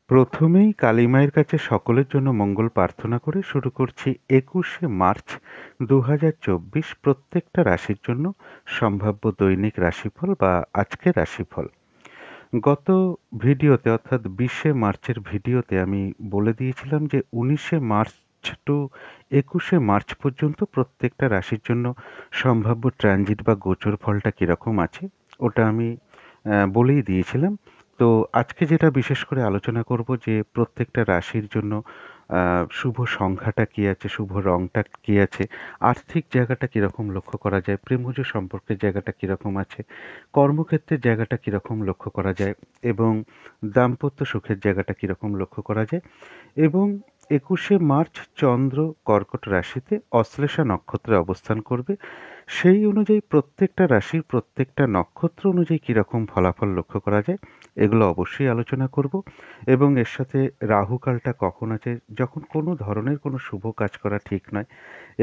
প্রথমেই কালী মায়ের কাছে সকলের জন্য মঙ্গল প্রার্থনা করে শুরু করছি ২১শে মার্চ ২০২৪ প্রত্যেকটা রাশির জন্য সম্ভাব্য দৈনিক রাশিফল বা আজকের রাশিফল। গত ভিডিওতে অর্থাৎ ২০শে মার্চের ভিডিওতে আমি বলে দিয়েছিলাম যে ১৯শে মার্চ টু ২১শে মার্চ পর্যন্ত প্রত্যেকটা রাশির জন্য সম্ভাব্য ট্রানজিট বা গোচর ফলটা কীরকম আছে ওটা আমি বলেই দিয়েছিলাম। তো আজকে যেটা বিশেষ করে আলোচনা করব যে প্রত্যেকটা রাশির জন্য শুভ সংখ্যাটা কী আছে, শুভ রংটা কী আছে, আর্থিক জায়গাটা কীরকম লক্ষ্য করা যায়, প্রেমজ সম্পর্কের জায়গাটা কীরকম আছে, কর্মক্ষেত্রের জায়গাটা কীরকম লক্ষ্য করা যায় এবং দাম্পত্য সুখের জায়গাটা কীরকম লক্ষ্য করা যায় এবং ২১শে মার্চ চন্দ্র কর্কট রাশিতে অশ্লেষা নক্ষত্রে অবস্থান করবে। সেই অনুযায়ী প্রত্যেকটা রাশির প্রত্যেকটা নক্ষত্র অনুযায়ী কীরকম ফলাফল লক্ষ্য করা যায় এগুলো অবশ্যই আলোচনা করব এবং এর সাথে রাহুকালটা কখন আছে, যখন কোনো ধরনের কোনো শুভ কাজ করা ঠিক নয়,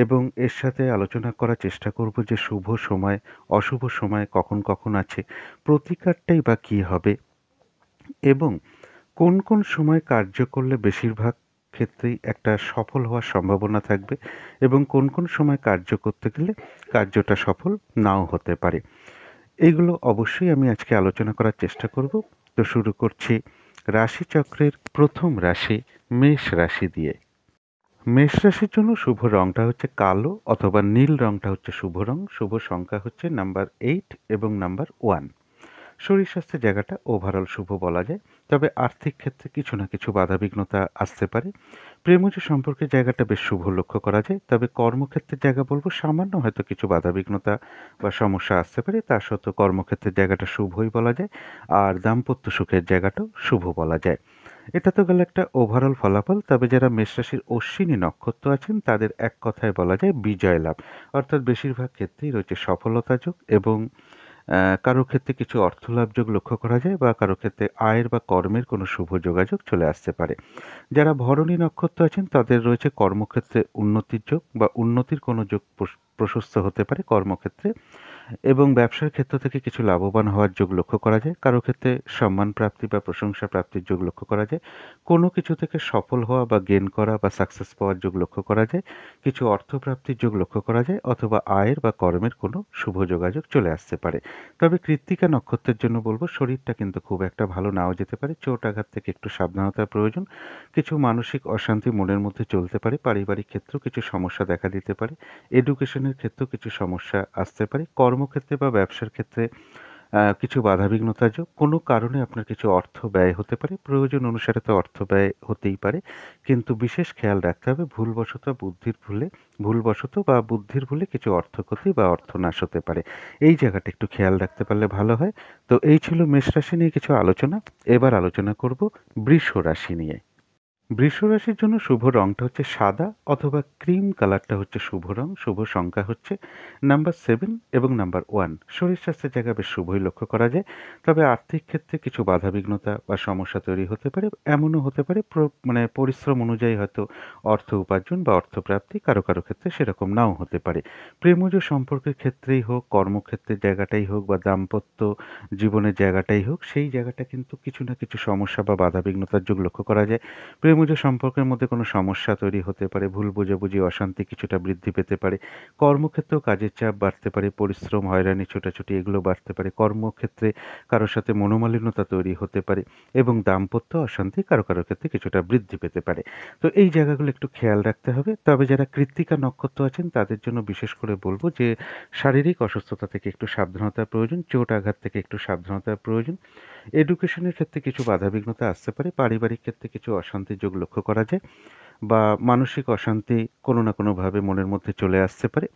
এবং এর সাথে আলোচনা করার চেষ্টা করব যে শুভ সময় অশুভ সময় কখন কখন আছে, প্রতিকারটাই বা কী হবে এবং কোন কোন সময় কার্য করলে বেশিরভাগ ক্ষেত্রেই একটা সফল হওয়ার সম্ভাবনা থাকবে এবং কোন কোন সময় কার্য করতে গেলে কার্যটা সফল নাও হতে পারে। এগুলো অবশ্যই আমি আজকে আলোচনা করার চেষ্টা করব। তো শুরু করছি রাশিচক্রের প্রথম রাশি মেষ রাশি দিয়ে। মেষ রাশির জন্য শুভ রংটা হচ্ছে কালো অথবা নীল রংটা হচ্ছে শুভ রং। শুভ সংখ্যা হচ্ছে নাম্বার 8 এবং নাম্বার 1। শরীর স্বাস্থ্যের জায়গাটা ওভারঅল শুভ বলা যায়, তবে আর্থিক ক্ষেত্রে কিছু না কিছু বাধাবিঘ্নতা আসতে পারে। প্রেমজ সম্পর্কের জায়গাটা বেশ শুভ লক্ষ্য করা যায়, তবে কর্মক্ষেত্রের জায়গা বলবো সামান্য হয়তো কিছু বাধাবিঘ্নতা বা সমস্যা আসতে পারে, তা সত্ত্বেও কর্মক্ষেত্রের জায়গাটা শুভই বলা যায় আর দাম্পত্য সুখের জায়গাটাও শুভ বলা যায়। এটা তো গেল একটা ওভারঅল ফলাফল। তবে যারা মেষ রাশির অশ্বিনী নক্ষত্র আছেন তাদের এক কথায় বলা যায় বিজয় লাভ, অর্থাৎ বেশিরভাগ ক্ষেত্রেই রয়েছে সফলতা যোগ এবং কারো ক্ষেত্রে কিছু অর্থলাভ যোগ লক্ষ্য করা যায় বা কারো ক্ষেত্রে আয়ের বা কর্মের কোনো শুভ যোগাযোগ চলে আসতে পারে। যারা ভরণী নক্ষত্র আছেন তাদের রয়েছে কর্মক্ষেত্রে উন্নতির যোগ বা উন্নতির কোনো যোগ প্রশস্ত হতে পারে কর্মক্ষেত্রে এবং ব্যবসার ক্ষেত্র থেকে কিছু লাভবান হওয়ার যোগ লক্ষ্য করা যায়। কারো ক্ষেত্রে সম্মান প্রাপ্তি বা প্রশংসা প্রাপ্তির যোগ লক্ষ্য করা যায়। কোনো কিছু থেকে সফল হওয়া বা গেন করা বা সাকসেস পাওয়ার যোগ লক্ষ্য করা যায়। কিছু অর্থপ্রাপ্তির যোগ লক্ষ্য করা যায় অথবা আয়ের বা কর্মের কোনো শুভ যোগাযোগ চলে আসতে পারে। তবে কৃত্তিকা নক্ষত্রের জন্য বলব শরীরটা কিন্তু খুব একটা ভালো নাও যেতে পারে। চোট আঘাত থেকে একটু সাবধানতার প্রয়োজন। কিছু মানসিক অশান্তি মনের মধ্যে চলতে পারে। পারিবারিক ক্ষেত্রেও কিছু সমস্যা দেখা দিতে পারে। এডুকেশনের ক্ষেত্রেও কিছু সমস্যা আসতে পারে। কর্মক্ষেত্রে বা ব্যবসার ক্ষেত্রে কিছু বাধাবিঘ্নতা যোগ। কোনো কারণে আপনার কিছু অর্থ ব্যয় হতে পারে। প্রয়োজন অনুসারে তো অর্থ ব্যয় হতেই পারে। কিন্তু বিশেষ খেয়াল রাখতে হবে ভুলবশত বা বুদ্ধির ভুলে কিছু অর্থক্ষতি বা অর্থনাশ হতে পারে। এই জায়গাটা একটু খেয়াল রাখতে পারলে ভালো হয়। তো এই ছিল মেষ রাশি নিয়ে কিছু আলোচনা। এবার আলোচনা করব বৃষ রাশি নিয়ে। বৃষ রাশির জন্য শুভ রংটা হচ্ছে সাদা অথবা ক্রিম কালারটা হচ্ছে শুভ রং। শুভ সংখ্যা হচ্ছে নাম্বার 7 এবং নাম্বার 1। শরীর স্বাস্থ্যের জায়গা বেশ শুভই লক্ষ্য করা যায়, তবে আর্থিক ক্ষেত্রে কিছু বাধাবিঘ্নতা বা সমস্যা তৈরি হতে পারে। এমনও হতে পারে পরিশ্রম অনুযায়ী হয়তো অর্থ উপার্জন বা অর্থপ্রাপ্তি কারো কারো ক্ষেত্রে সেরকম নাও হতে পারে। প্রেমজ সম্পর্কের ক্ষেত্রেই হোক, কর্মক্ষেত্রের জায়গাটাই হোক বা দাম্পত্য জীবনের জায়গাটাই হোক, সেই জায়গাটা কিন্তু কিছু না কিছু সমস্যা বা বাধাবিঘ্নতার যোগ লক্ষ্য করা যায়। প্রেমজ সম্পর্কের মধ্যে কোনো সমস্যা তৈরি হতে পারে, ভুল বোঝাবুঝি অশান্তি কিছুটা বৃদ্ধি পেতে পারে। কর্মক্ষেত্রেও কাজের চাপ বাড়তে পারে, পরিশ্রম হয়রানি ছোটাছুটি এগুলো বাড়তে পারে। কর্মক্ষেত্রে কারোর সাথে মনোমালিন্যতা তৈরি হতে পারে এবং দাম্পত্য অশান্তি কারো কারো ক্ষেত্রে কিছুটা বৃদ্ধি পেতে পারে। তো এই জায়গাগুলো একটু খেয়াল রাখতে হবে। তবে যারা কৃত্তিকা নক্ষত্র আছেন তাদের জন্য বিশেষ করে বলবো যে শারীরিক অসুস্থতা থেকে একটু সাবধানতার প্রয়োজন, চোট আঘাত থেকে একটু সাবধানতার প্রয়োজন। এডুকেশনের ক্ষেত্রে কিছু বাধাবিঘ্নতা আসতে পারে, পারিবারিক ক্ষেত্রে কিছু অশান্তির যোগ লক্ষ্য করা যায় বা মানসিক অশান্তি কোনো না কোনোভাবে মনের মধ্যে চলে আসতে পারে।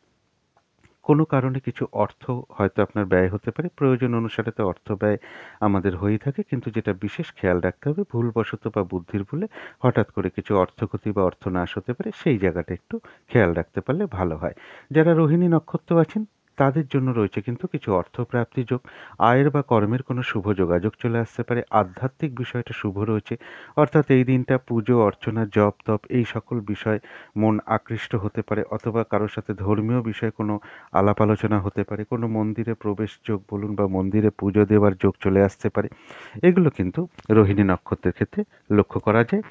কোনো কারণে কিছু অর্থ হয়তো আপনার ব্যয় হতে পারে। প্রয়োজন অনুসারে তো অর্থ ব্যয় আমাদের হয়েই থাকে, কিন্তু যেটা বিশেষ খেয়াল রাখতে হবে ভুলবশত বা বুদ্ধির ভুলে হঠাৎ করে কিছু অর্থক্ষতি বা অর্থনাশ হতে পারে, সেই জায়গাটা একটু খেয়াল রাখতে পারলে ভালো হয়। যারা রোহিণী নক্ষত্র আছেন তাদের জন্য রয়েছে কিন্তু কিছু অর্থপ্রাপ্তি যোগ, আয়ের বা কর্মের কোনো শুভ যোগাযোগ চলে আসতে পারে। আধ্যাত্মিক বিষয়টা শুভ রয়েছে, অর্থাৎ এই দিনটা পুজো অর্চনা, জপ তপ এই সকল বিষয় মন আকৃষ্ট হতে পারে, অথবা কারোর সাথে ধর্মীয় বিষয়ে কোনো আলাপ আলোচনা হতে পারে, কোনো মন্দিরে প্রবেশ যোগ বলুন বা মন্দিরে পুজো দেওয়ার যোগ চলে আসতে পারে। এগুলো কিন্তু রোহিণী নক্ষত্রের ক্ষেত্রে লক্ষ্য করা যায়।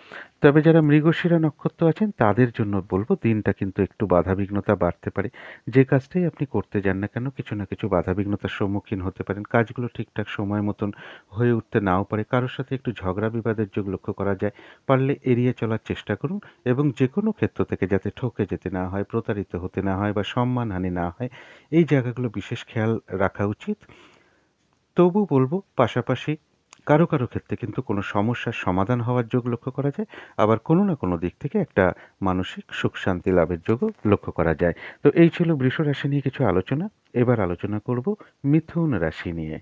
তবে যারা মৃগশিরা নক্ষত্র আছেন তাদের জন্য বলব দিনটা কিন্তু একটু বাধাবিঘ্নতা বাড়তে পারে। যে কাজটাই আপনি করতে যান না কেন কিছু না কিছু বাধাবিঘ্নতার সম্মুখীন হতে পারেন। কাজগুলো ঠিকঠাক সময় মতন হয়ে উঠতে নাও পারে। কারোর সাথে একটু ঝগড়া বিবাদের যোগ লক্ষ্য করা যায়। পারলে এড়িয়ে চলার চেষ্টা করুন এবং যেকোনো ক্ষেত্র থেকে যাতে ঠকে যেতে না হয়, প্রতারিত হতে না হয় বা সম্মানহানি না হয়, এই জায়গাগুলো বিশেষ খেয়াল রাখা উচিত। তবু বলব পাশাপাশি কারো ক্ষেত্রে কিন্তু কোনো সমস্যার সমাধান হওয়ার যোগ লক্ষ্য করা যায়। আবার কোনো না কোনো দিক থেকে একটা মানসিক সুখ শান্তি লাভের যোগও লক্ষ্য করা যায়। তো এই ছিল বৃষ রাশি নিয়ে কিছু আলোচনা। এবার আলোচনা করব মিথুন রাশি নিয়ে।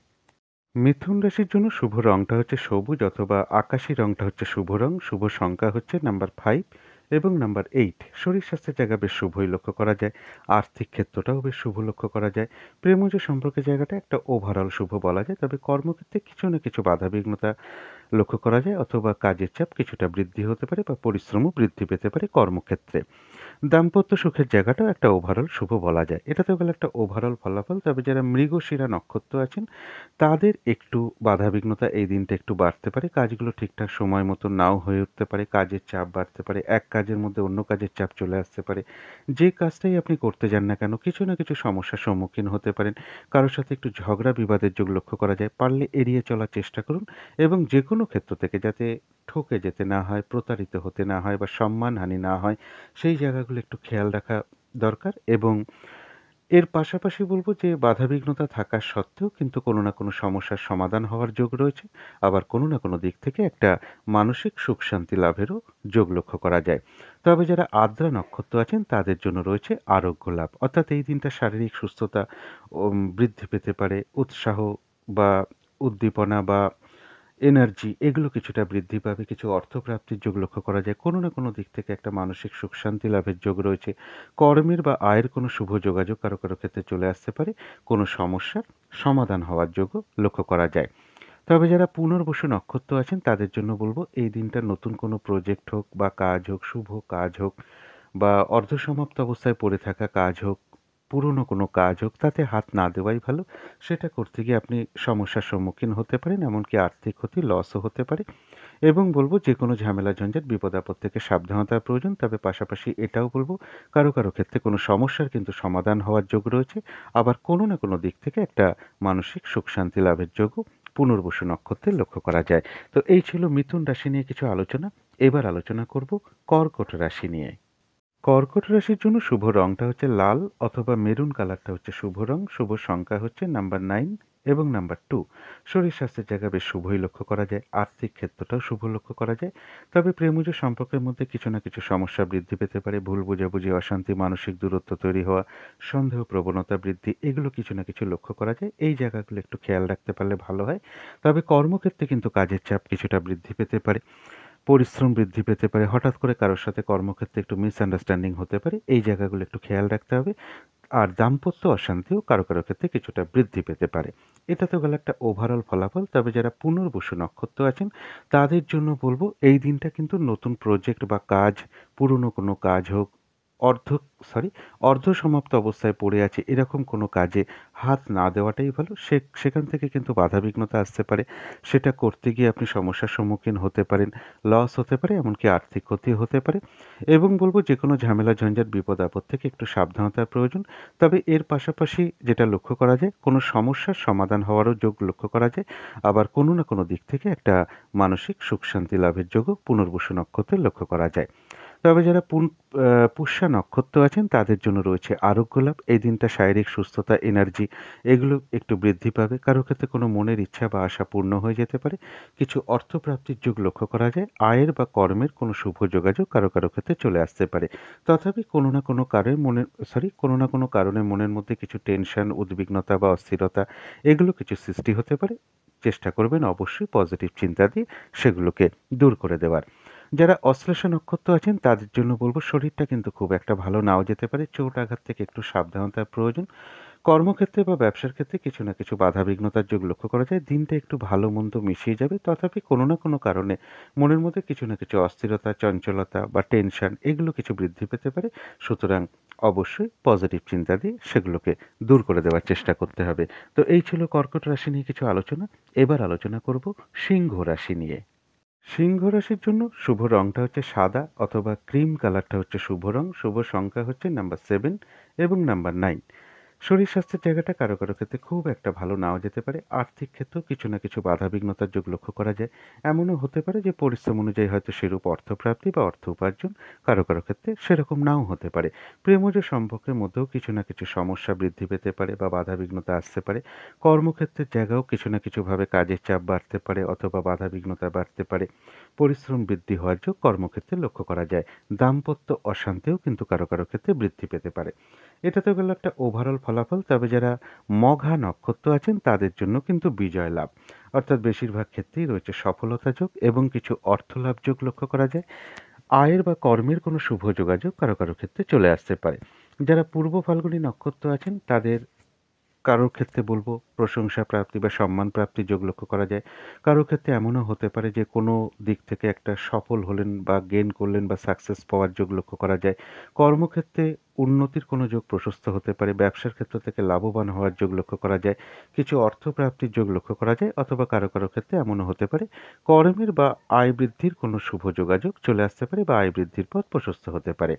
মিথুন রাশির জন্য শুভ রংটা হচ্ছে সবুজ অথবা আকাশী রংটা হচ্ছে শুভ রং। শুভ সংখ্যা হচ্ছে নাম্বার 5 এবং নাম্বার 8। শরীর স্বাস্থ্যের জায়গা বেশ শুভই লক্ষ্য করা যায়। আর্থিক ক্ষেত্রটাও বেশ শুভ লক্ষ্য করা যায়। প্রেমজ সম্পর্কের জায়গাটা একটা ওভারঅল শুভ বলা যায়। তবে কর্মক্ষেত্রে কিছু না কিছু বাধাবিঘ্নতা লক্ষ্য করা যায়, অথবা কাজের চাপ কিছুটা বৃদ্ধি হতে পারে বা পরিশ্রমও বৃদ্ধি পেতে পারে কর্মক্ষেত্রে। দাম্পত্য সুখের জায়গাটাও একটা ওভারঅল শুভ বলা যায়। এটা তো গেল একটা ওভারঅল ফলাফল। তবে যারা মৃগশিরা নক্ষত্র আছেন তাদের একটু বাধাবিঘ্নতা এই দিনটা একটু বাড়তে পারে। কাজগুলো ঠিকঠাক সময় মতো নাও হয়ে উঠতে পারে। কাজের চাপ বাড়তে পারে। এক কাজের মধ্যে অন্য কাজের চাপ চলে আসতে পারে। যে কাজটাই আপনি করতে যান না কেন কিছু না কিছু সমস্যার সম্মুখীন হতে পারেন। কারো সাথে একটু ঝগড়া বিবাদের যোগ লক্ষ্য করা যায়। পারলে এড়িয়ে চলার চেষ্টা করুন এবং যেকোনো ক্ষেত্র থেকে যাতে ঠকে যেতে না হয়, প্রতারিত হতে না হয় বা সম্মানহানি না হয়, সেই জায়গাগুলো একটু খেয়াল রাখা দরকার। এবং এর পাশাপাশি বলব যে বাধাবিঘ্নতা থাকা সত্ত্বেও কিন্তু কোনো না কোনো সমস্যার সমাধান হওয়ার যোগ রয়েছে। আবার কোনো না কোনো দিক থেকে একটা মানসিক সুখ শান্তি লাভেরও যোগ লক্ষ্য করা যায়। তবে যারা আদ্রা নক্ষত্র আছেন তাদের জন্য রয়েছে আরোগ্য লাভ। অর্থাৎ এই দিনটা শারীরিক সুস্থতা বৃদ্ধি পেতে পারে। উৎসাহ বা উদ্দীপনা বা এনার্জি এগুলো কিছুটা বৃদ্ধি পাবে। কিছু অর্থপ্রাপ্তির যোগ লক্ষ্য করা যায়। কোনো না কোনো দিক থেকে একটা মানসিক সুখ শান্তি লাভের যোগ রয়েছে। কর্মের বা আয়ের কোনো শুভ যোগাযোগ কারো ক্ষেত্রে চলে আসতে পারে। কোনো সমস্যার সমাধান হওয়ার যোগও লক্ষ্য করা যায়। তবে যারা পুনর্বসু নক্ষত্র আছেন তাদের জন্য বলব এই দিনটা নতুন কোনো প্রজেক্ট হোক বা কাজ হোক, শুভ কাজ হোক বা অর্ধসমাপ্ত অবস্থায় পড়ে থাকা কাজ হোক, পুরনো কোনো কাজ হোক, তাতে হাত না দেওয়াই ভালো। সেটা করতে গিয়ে আপনি সমস্যার সম্মুখীন হতে পারেন, এমনকি আর্থিক ক্ষতি, লসও হতে পারে। এবং বলব যেকোনো ঝামেলা ঝঞ্ঝাট বিপদ-আপদ থেকে সাবধানতার প্রয়োজন। তবে পাশাপাশি এটাও বলব কারো ক্ষেত্রে কোনো সমস্যার কিন্তু সমাধান হওয়ার যোগ রয়েছে। আবার কোনো না কোনো দিক থেকে একটা মানসিক সুখ শান্তি লাভের যোগও পুনর্বসু নক্ষত্রে লক্ষ্য করা যায়। তো এই ছিল মিথুন রাশি নিয়ে কিছু আলোচনা। এবার আলোচনা করব কর্কট রাশি নিয়ে। কর্কট রাশির জন্য শুভ রংটা হচ্ছে লাল অথবা মেরুন কালারটা হচ্ছে শুভ রং। শুভ সংখ্যা হচ্ছে নাম্বার 9 এবং নাম্বার 2। শরীর স্বাস্থ্যের জায়গা বেশ শুভই লক্ষ্য করা যায়। আর্থিক ক্ষেত্রটাও শুভ লক্ষ্য করা যায়। তবে প্রেমজ সম্পর্কের মধ্যে কিছু না কিছু সমস্যা বৃদ্ধি পেতে পারে। ভুল বোঝাবুঝি, অশান্তি, মানসিক দূরত্ব তৈরি হওয়া, সন্দেহ প্রবণতা বৃদ্ধি, এগুলো কিছু না কিছু লক্ষ্য করা যায়। এই জায়গাগুলো একটু খেয়াল রাখতে পারলে ভালো হয়। তবে কর্মক্ষেত্রে কিন্তু কাজের চাপ কিছুটা বৃদ্ধি পেতে পারে। পরিশ্রম বৃদ্ধি পেতে পারে। হঠাৎ করে কারো সাথে কর্মক্ষেত্রে একটু মিসআন্ডারস্ট্যান্ডিং হতে পারে। এই জায়গাগুলো একটু খেয়াল রাখতে হবে। আর দাম্পত্য অশান্তিও কারো ক্ষেত্রে কিছুটা বৃদ্ধি পেতে পারে। এটা তো গেল একটা ওভারঅল ফলাফল। তবে যারা পুনর্বসু নক্ষত্র আছেন তাদের জন্য বলব এই দিনটা কিন্তু নতুন প্রজেক্ট বা কাজ, পুরনো কোনো কাজ হোক, অর্ধ সরি অর্ধসমাপ্ত অবস্থায় পড়ে আছে এরকম কোনো কাজে হাত না দেওয়াটাই ভালো। সেখান থেকে কিন্তু বাধাবিঘ্নতা আসতে পারে। সেটা করতে গিয়ে আপনি সমস্যার সম্মুখীন হতে পারেন। লস হতে পারে, এমনকি আর্থিক ক্ষতি হতে পারে। এবং বলব যেকোনো ঝামেলা ঝঞ্ঝাট বিপদ-আপদ থেকে একটু সাবধানতার প্রয়োজন। তবে এর পাশাপাশি যেটা লক্ষ্য করা যায় কোনো সমস্যার সমাধান হওয়ারও যোগ লক্ষ্য করা যায়। আবার কোনো না কোনো দিক থেকে একটা মানসিক সুখ শান্তি লাভের যোগও পুনর্বসু নক্ষত্রে লক্ষ্য করা যায়। তবে যারা পুষ্যা নক্ষত্র আছেন তাদের জন্য রয়েছে আরোগ্য লাভ। এই দিনটা শারীরিক সুস্থতা, এনার্জি এগুলো একটু বৃদ্ধি পাবে। কারো ক্ষেত্রে কোনো মনের ইচ্ছা বা আশা পূর্ণ হয়ে যেতে পারে। কিছু অর্থপ্রাপ্তির যোগ লক্ষ্য করা যায়। আয়ের বা কর্মের কোনো শুভ যোগাযোগ কারো ক্ষেত্রে চলে আসতে পারে। তথাপি কোনো না কোনো কারণে মনের মধ্যে কিছু টেনশন, উদ্বিগ্নতা বা অস্থিরতা এগুলো কিছু সৃষ্টি হতে পারে। চেষ্টা করবেন অবশ্যই পজিটিভ চিন্তা দিয়ে সেগুলোকে দূর করে দেওয়ার। যারা অশ্লেষা নক্ষত্র আছেন তাদের জন্য বলব শরীরটা কিন্তু খুব একটা ভালো নাও যেতে পারে। চোট আঘাত থেকে একটু সাবধানতার প্রয়োজন। কর্মক্ষেত্রে বা ব্যবসার ক্ষেত্রে কিছু না কিছু বাধাবিঘ্নতার যোগ লক্ষ্য করা যায়। দিনটা একটু ভালো মন্দ মিশিয়ে যাবে, তথাপি কোনো না কোনো কারণে মনের মধ্যে কিছু না কিছু অস্থিরতা, চঞ্চলতা বা টেনশন এগুলো কিছু বৃদ্ধি পেতে পারে। সুতরাং অবশ্যই পজিটিভ চিন্তা দিয়ে সেগুলোকে দূর করে দেওয়ার চেষ্টা করতে হবে। তো এই ছিল কর্কট রাশি নিয়ে কিছু আলোচনা। এবার আলোচনা করব সিংহ রাশি নিয়ে। সিংহ রাশির জন্য শুভ রংটা হচ্ছে সাদা অথবা ক্রিম কালারটা হচ্ছে শুভ রং। শুভ সংখ্যা হচ্ছে নাম্বার 7 এবং নাম্বার 9। শরীর স্বাস্থ্যের জায়গাটা কারো কারো ক্ষেত্রে খুব একটা ভালো নাও যেতে পারে। আর্থিক ক্ষেত্রেও কিছু না কিছু বাধাবিঘ্নতার যোগ লক্ষ্য করা যায়। এমনও হতে পারে যে পরিশ্রম অনুযায়ী হয়তো সেরূপ অর্থপ্রাপ্তি বা অর্থ উপার্জন কারো কারো ক্ষেত্রে সেরকম নাও হতে পারে। প্রেমজ সম্পর্কের মধ্যেও কিছু না কিছু সমস্যা বৃদ্ধি পেতে পারে বা বাধাবিঘ্নতা আসতে পারে। কর্মক্ষেত্রের জায়গাও কিছু না কিছুভাবে কাজের চাপ বাড়তে পারে অথবা বাধাবিঘ্নতা বাড়তে পারে। পরিশ্রম বৃদ্ধি হওয়ার যোগ কর্মক্ষেত্রে লক্ষ্য করা যায়। দাম্পত্য অশান্তিও কিন্তু কারো কারো ক্ষেত্রে বৃদ্ধি পেতে পারে। এটা তো গেল একটা ওভারঅল ফলাফল। তবে যারা মঘা নক্ষত্র আছেন তাদের জন্য কিন্তু বিজয় লাভ, অর্থাৎ বেশিরভাগ ক্ষেত্রেই রয়েছে সফলতা যোগ এবং কিছু অর্থ লাভ যোগ লক্ষ্য করা যায়। আয়ের বা কর্মের কোনো শুভ যোগাযোগ কারো কারো ক্ষেত্রে চলে আসতে পারে। যারা পূর্ব ফাল্গুনী নক্ষত্র আছেন তাদের কারোর ক্ষেত্রে বলব প্রশংসা প্রাপ্তি বা সম্মান প্রাপ্তির যোগ লক্ষ্য করা যায়। কারোর ক্ষেত্রে এমনও হতে পারে যে কোনো দিক থেকে একটা সফল হলেন বা গেইন করলেন বা সাকসেস পাওয়ার যোগ লক্ষ্য করা যায়। কর্মক্ষেত্রে উন্নতির কোনো যোগ প্রশস্ত হতে পারে। ব্যবসার ক্ষেত্র থেকে লাভবান হওয়ার যোগ লক্ষ্য করা যায়। কিছু অর্থ প্রাপ্তির যোগ লক্ষ্য করা যায় অথবা কারো কারো ক্ষেত্রে এমনও হতে পারে কর্মের বা আয় বৃদ্ধির কোনো শুভ যোগাযোগ চলে আসতে পারে বা আয় বৃদ্ধির পথ প্রশস্ত হতে পারে।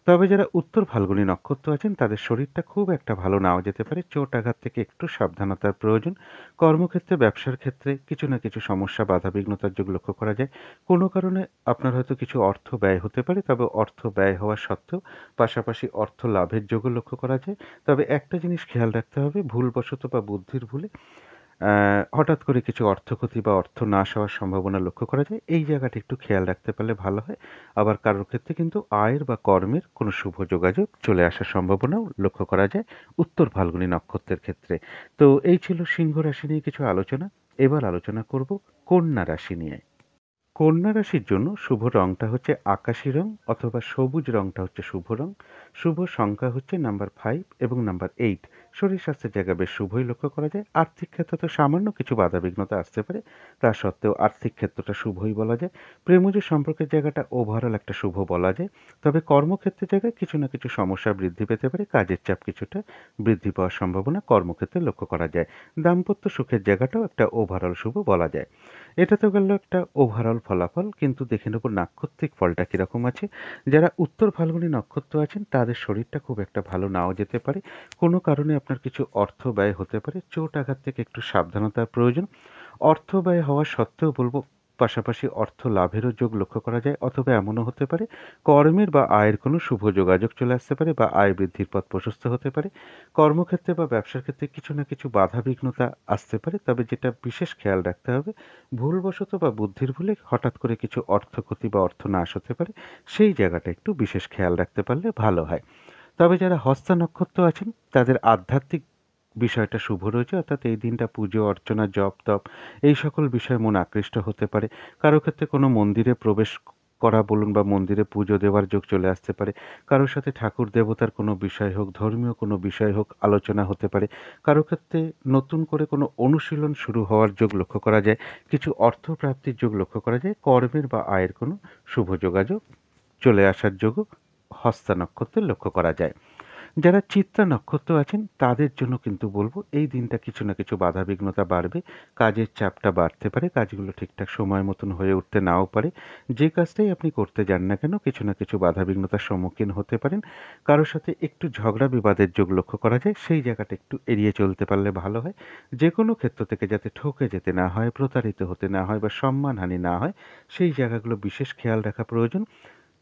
তবে যারা উত্তর ফাল্গুনী নক্ষত্র আছেন তাদের শরীরটা খুব একটা ভালো নাও যেতে পারে। চোট আঘাত থেকে একটু সাবধানতার প্রয়োজন। কর্মক্ষেত্রে ব্যবসার ক্ষেত্রে কিছু না কিছু সমস্যা বাধাবিঘ্নতার যোগ লক্ষ্য করা যায়। কোনো কারণে আপনার হয়তো কিছু অর্থ ব্যয় হতে পারে, তবে অর্থ ব্যয় হওয়া সত্ত্বেও পাশাপাশি অর্থ লাভের যোগও লক্ষ্য করা যায়। তবে একটা জিনিস খেয়াল রাখতে হবে, ভুলবশত বা বুদ্ধির ভুলে হঠাৎ করে কিছু অর্থক্ষতি বা অর্থ নাশ হওয়ার সম্ভাবনা লক্ষ্য করা যায়। এই জায়গাটা একটু খেয়াল রাখতে পারলে ভালো হয়। আবার কারোর ক্ষেত্রে কিন্তু আয়ের বা কর্মের কোনো শুভ যোগাযোগ চলে আসার সম্ভাবনাও লক্ষ্য করা যায় উত্তর ফাল্গুনী নক্ষত্রের ক্ষেত্রে। তো এই ছিল সিংহ রাশি নিয়ে কিছু আলোচনা। এবার আলোচনা করব কন্যা রাশি নিয়ে। কন্যা রাশির জন্য শুভ রংটা হচ্ছে আকাশি রং অথবা সবুজ রংটা হচ্ছে শুভ রং। শুভ সংখ্যা হচ্ছে নাম্বার 5 এবং নাম্বার 8। শরীর স্বাস্থ্যের জায়গা বেশ শুভই লক্ষ্য করা যায়। আর্থিক ক্ষেত্রে তো সামান্য কিছু বাধাবিঘ্নতা আসতে পারে, তা সত্ত্বেও আর্থিক ক্ষেত্রটা শুভই বলা যায়। প্রেমজ সম্পর্কের জায়গাটা ওভারঅল একটা শুভ বলা যায়। তবে কর্মক্ষেত্রের জায়গায় কিছু না কিছু সমস্যা বৃদ্ধি পেতে পারে। কাজের চাপ কিছুটা বৃদ্ধি পাওয়ার সম্ভাবনা কর্মক্ষেত্রে লক্ষ্য করা যায়। দাম্পত্য সুখের জায়গাটাও একটা ওভারঅল শুভ বলা যায়। এটা তো গেল একটা ওভারঅল ফলাফল, কিন্তু দেখে নেব নাক্ষত্রিক ফলটা কিরকম আছে। যারা উত্তর ফাল্গুনী নক্ষত্র আছেন তাদের শরীরটা খুব একটা ভালো নাও যেতে পারে। কোনো কারণে আপনার কিছু অর্থ ব্যয় হতে পারে। চোট আঘাত থেকে একটু সাবধানতার প্রয়োজন। অর্থ ব্যয় হওয়া সত্ত্বেও বলব পাশাপাশি অর্থ লাভেরও যোগ লক্ষ্য করা যায় অথবা এমনও হতে পারে কর্মের বা আয়ের কোনো শুভ যোগাযোগ চলে আসতে পারে বা আয় বৃদ্ধির পথ প্রশস্ত হতে পারে। কর্মক্ষেত্রে বা ব্যবসার ক্ষেত্রে কিছু না কিছু বাধাবিঘ্নতা আসতে পারে, তবে যেটা বিশেষ খেয়াল রাখতে হবে, ভুলবশত বা বুদ্ধির ভুলে হঠাৎ করে কিছু অর্থক্ষতি বা অর্থ নাশ হতে পারে। সেই জায়গাটা একটু বিশেষ খেয়াল রাখতে পারলে ভালো হয়। তবে যারা হস্তা নক্ষত্র আছেন তাদের আধ্যাত্মিক বিষয়টা শুভ রয়েছে, অর্থাৎ এই দিনটা পুজো অর্চনা জপ তপ এই সকল বিষয়ে মন আকৃষ্ট হতে পারে। কারো ক্ষেত্রে কোনো মন্দিরে প্রবেশ করা বলুন বা মন্দিরে পুজো দেওয়ার যোগ চলে আসতে পারে। কারোর সাথে ঠাকুর দেবতার কোনো বিষয় হোক, ধর্মীয় কোনো বিষয় হোক, আলোচনা হতে পারে। কারো ক্ষেত্রে নতুন করে কোনো অনুশীলন শুরু হওয়ার যোগ লক্ষ্য করা যায়। কিছু অর্থ প্রাপ্তির যোগ লক্ষ্য করা যায়। কর্মের বা আয়ের কোনো শুভ যোগাযোগ চলে আসার যোগও হস্তা নক্ষত্রে লক্ষ্য করা যায়। যারা চিত্রা নক্ষত্র আছেন তাদের জন্য কিন্তু বলব এই দিনটা কিছু না কিছু বাধাবিঘ্নতা বাড়বে। কাজের চাপটা বাড়তে পারে, কাজগুলো ঠিকঠাক সময় মতন হয়ে উঠতে নাও পারে। যে কাজটাই আপনি করতে যান না কেন কিছু না কিছু বাধাবিঘ্নতার সম্মুখীন হতে পারেন। কারোর সাথে একটু ঝগড়া বিবাদের যোগ লক্ষ্য করা যায়, সেই জায়গাটা একটু এড়িয়ে চলতে পারলে ভালো হয়। যে কোনো ক্ষেত্র থেকে যাতে ঠকে যেতে না হয়, প্রতারিত হতে না হয় বা সম্মানহানি না হয়, সেই জায়গাগুলো বিশেষ খেয়াল রাখা প্রয়োজন।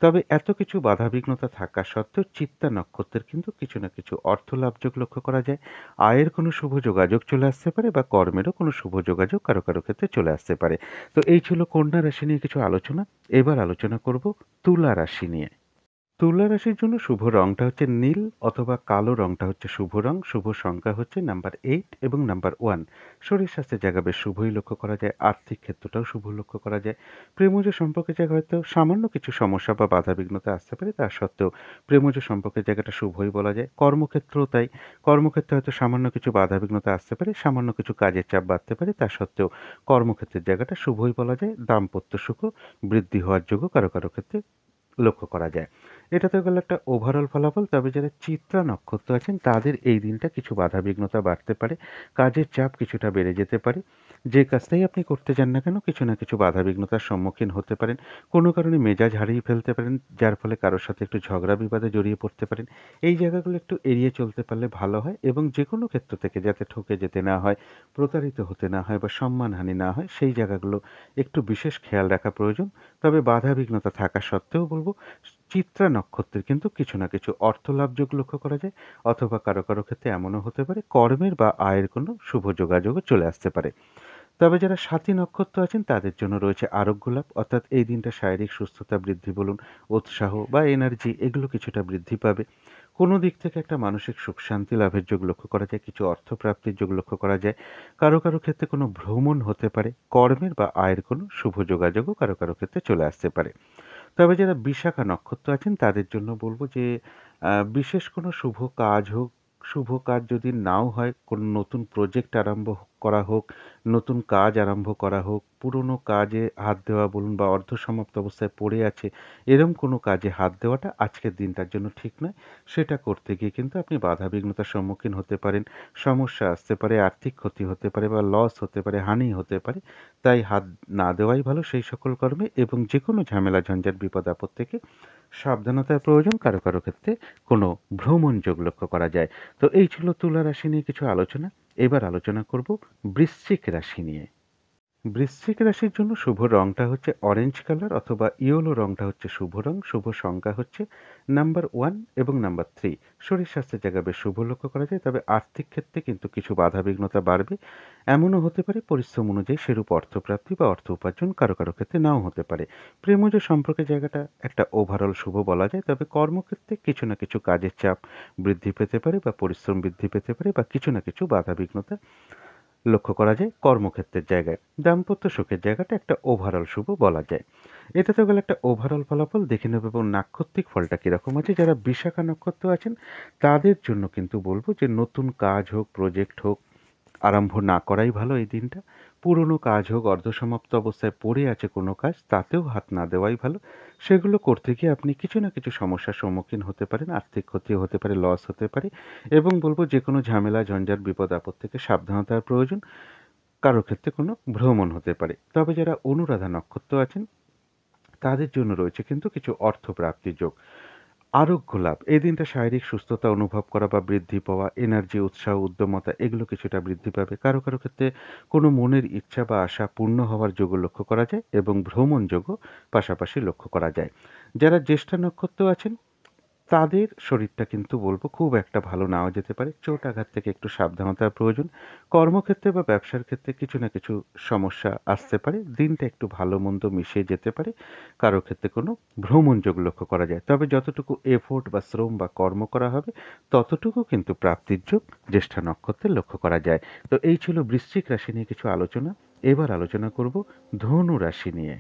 তবে এত কিছু বাধাবিঘ্নতা থাকা সত্ত্বেও চিত্তা নক্ষত্রের কিন্তু কিছু না কিছু অর্থ লাভযোগ লক্ষ্য করা যায়। আয়ের কোনো শুভ যোগাযোগ চলে আসতে পারে বা কর্মেরও কোনো শুভ যোগাযোগ কারো কারো ক্ষেত্রে চলে আসতে পারে। তো এই ছিল কন্যা রাশি নিয়ে কিছু আলোচনা। এবার আলোচনা করব তুলা রাশি নিয়ে। তুলা রাশির জন্য শুভ রংটা হচ্ছে নীল অথবা কালো রংটা হচ্ছে শুভ রং। শুভ সংখ্যা হচ্ছে নাম্বার 8 এবং নাম্বার 1। শরীর স্বাস্থ্যের জায়গা বেশ শুভই লক্ষ্য করা যায়। আর্থিক ক্ষেত্রটাও শুভ লক্ষ্য করা যায়। প্রেমজ সম্পর্কের জায়গায় হয়তো সামান্য কিছু সমস্যা বা বাধাবিঘ্নতা আসতে পারে। তা সত্ত্বেও প্রেমজ সম্পর্কের জায়গাটা শুভই বলা যায়। কর্মক্ষেত্রেও তাই। কর্মক্ষেত্রে হয়তো সামান্য কিছু বাধাবিঘ্নতা আসতে পারে, সামান্য কিছু কাজের চাপ বাড়তে পারে। তা সত্ত্বেও কর্মক্ষেত্রের জায়গাটা শুভই বলা যায়। দাম্পত্য সুখও বৃদ্ধি হওয়ার যোগ্য কারো, কারো ক্ষেত্রে লক্ষ্য করা যায়। এটা তো গেল একটা ওভারঅল ফলাফল। তবে যারা চিত্রা নক্ষত্র আছেন তাদের এই দিনটা কিছু বাধাবিঘ্নতা বাড়তে পারে। কাজের চাপ কিছুটা বেড়ে যেতে পারে। যে কাজটাই আপনি করতে যান না কেন কিছু না কিছু বাধাবিঘ্নতার সম্মুখীন হতে পারেন। কোনো কারণে মেজাজ হারিয়ে ফেলতে পারেন, যার ফলে কারো সাথে একটু ঝগড়া বিবাদে জড়িয়ে পড়তে পারেন। এই জায়গাগুলো একটু এড়িয়ে চলতে পারলে ভালো হয় এবং যেকোনো ক্ষেত্র থেকে যাতে ঠকে যেতে না হয়, প্রতারিত হতে না হয় বা সম্মানহানি না হয় সেই জায়গাগুলো একটু বিশেষ খেয়াল রাখা প্রয়োজন। তবে বাধাবিঘ্নতা থাকা সত্ত্বেও বলব চিত্রা নক্ষত্রের কিন্তু কিছু না কিছু অর্থ লাভযোগ লক্ষ্য করা যায়, অথবা কারো, কারো ক্ষেত্রে এমনও হতে পারে কর্মের বা আয়ের কোনো শুভ যোগাযোগও চলে আসতে পারে। তবে যারা সাথী নক্ষত্র আছেন তাদের জন্য রয়েছে আরোগ্য লাভ, অর্থাৎ এই দিনটা শারীরিক সুস্থতা বৃদ্ধি বলুন, উৎসাহ বা এনার্জি এগুলো কিছুটা বৃদ্ধি পাবে। কোনো দিক থেকে একটা মানসিক সুখ শান্তি লাভের যোগ লক্ষ্য করা যায়, কিছু অর্থপ্রাপ্তির যোগ লক্ষ্য করা যায়। কারো, কারো ক্ষেত্রে কোনো ভ্রমণ হতে পারে, কর্মের বা আয়ের কোনো শুভ যোগাযোগও কারো, কারো ক্ষেত্রে চলে আসতে পারে। তবে যারা বিশাখা নক্ষত্র আছেন তাদের জন্য বলব যে বিশেষ কোনো শুভ কাজ হোক, শুভ কাজ যদি নাও হয়, কোনো নতুন প্রজেক্ট আরম্ভ করা হোক, নতুন কাজ আরম্ভ করা হোক, পুরনো কাজে হাত দেওয়া বলুন বা অর্ধসমাপ্ত অবস্থায় পড়ে আছে, এরকম কোনো কাজে হাত দেওয়াটা আজকের দিনটার জন্য ঠিক নয়। সেটা করতে গিয়ে কিন্তু আপনি বাধাবিঘ্নতার সম্মুখীন হতে পারেন, সমস্যা আসতে পারে, আর্থিক ক্ষতি হতে পারে বা লস হতে পারে, হানি হতে পারে। তাই হাত না দেওয়াই ভালো সেই সকল কর্মে এবং যেকোনো ঝামেলা ঝঞ্ঝাট বিপদ আপদ থেকে সাবধানতার প্রয়োজন। কারো, কারো ক্ষেত্রে কোনো ভ্রমণ যোগ লক্ষ্য করা যায়। তো এই ছিল তুলা রাশি নিয়ে কিছু আলোচনা। এবার আলোচনা করব বৃশ্চিক রাশি নিয়ে। বৃশ্চিক রাশির জন্য শুভ রংটা হচ্ছে অরেঞ্জ কালার অথবা ইয়েলো রংটা হচ্ছে শুভ রং। শুভ সংখ্যা হচ্ছে নাম্বার 1 এবং নাম্বার 3। শরীর স্বাস্থ্যের জায়গায় বেশ শুভ লক্ষ্য করা যায়। তবে আর্থিক ক্ষেত্রে কিন্তু কিছু বাধাবিঘ্নতা বাড়বে। এমনও হতে পারে পরিশ্রম অনুযায়ী সেরূপ অর্থপ্রাপ্তি বা অর্থ উপার্জন কারো, কারো ক্ষেত্রে নাও হতে পারে। প্রেমজ সম্পর্কের জায়গাটা একটা ওভারঅল শুভ বলা যায়। তবে কর্মক্ষেত্রে কিছু না কিছু কাজের চাপ বৃদ্ধি পেতে পারে বা পরিশ্রম বৃদ্ধি পেতে পারে বা কিছু না কিছু বাধাবিঘ্নতা লক্ষ্য করা যায় কর্মক্ষেত্রের জায়গায়। দাম্পত্য সুখের জায়গাটা একটা ওভারঅল শুভ বলা যায়। এটা তো গেল একটা ওভারঅল ফলাফল। দেখে নেব এবং নাক্ষত্রিক ফলটা কিরকম আছে। যারা বিশাখা নক্ষত্র আছেন তাদের জন্য কিন্তু বলবো যে নতুন কাজ হোক, প্রজেক্ট হোক, আরম্ভ না করাই ভালো এই দিনটা। পুরনো কাজ হোক, অর্ধসমাপ্ত অবস্থায় পড়ে আছে কোনো কাজ, তাতেও হাত না দেওয়াই ভালো। সেগুলো করতে গিয়ে আপনি কিছু না কিছু সমস্যার সম্মুখীন হতে পারেন, আর্থিক ক্ষতি হতে পারে, লস হতে পারে এবং বলব যেকোনো ঝামেলা, ঝঞ্ঝাট, বিপদ আপদ থেকে সাবধানতার প্রয়োজন। কারো ক্ষেত্রে কোনো ভ্রমণ হতে পারে। তবে যারা অনুরাধা নক্ষত্র আছেন তাদের জন্য রয়েছে কিন্তু কিছু অর্থপ্রাপ্তির যোগ। আরোগ্য লাভ। এই দিনটা শারীরিক সুস্থতা অনুভব করা বা বৃদ্ধি পাওয়া, এনার্জি, উৎসাহ, উদ্যমতা এগুলো কিছুটা বৃদ্ধি পাবে। কারো, কারো ক্ষেত্রে কোনো মনের ইচ্ছা বা আশা পূর্ণ হওয়ার যোগও লক্ষ্য করা যায় এবং ভ্রমণ যোগও পাশাপাশি লক্ষ্য করা যায়। যারা জ্যেষ্ঠা নক্ষত্র আছেন তাদের শরীরটা কিন্তু বলব খুব একটা ভালো নাও যেতে পারে। চোট আঘাত থেকে একটু সাবধানতার প্রয়োজন। কর্মক্ষেত্রে বা ব্যবসার ক্ষেত্রে কিছু না কিছু সমস্যা আসতে পারে। দিনটা একটু ভালো মন্দ মিশিয়ে যেতে পারে। কারো ক্ষেত্রে কোনো ভ্রমণ যোগ লক্ষ্য করা যায়। তবে যতটুকু এফোর্ট বা শ্রম বা কর্ম করা হবে ততটুকু কিন্তু প্রাপ্তির যোগ জ্যেষ্ঠা নক্ষত্রে লক্ষ্য করা যায়। তো এই ছিল বৃশ্চিক রাশি নিয়ে কিছু আলোচনা। এবার আলোচনা করব ধনু রাশি নিয়ে।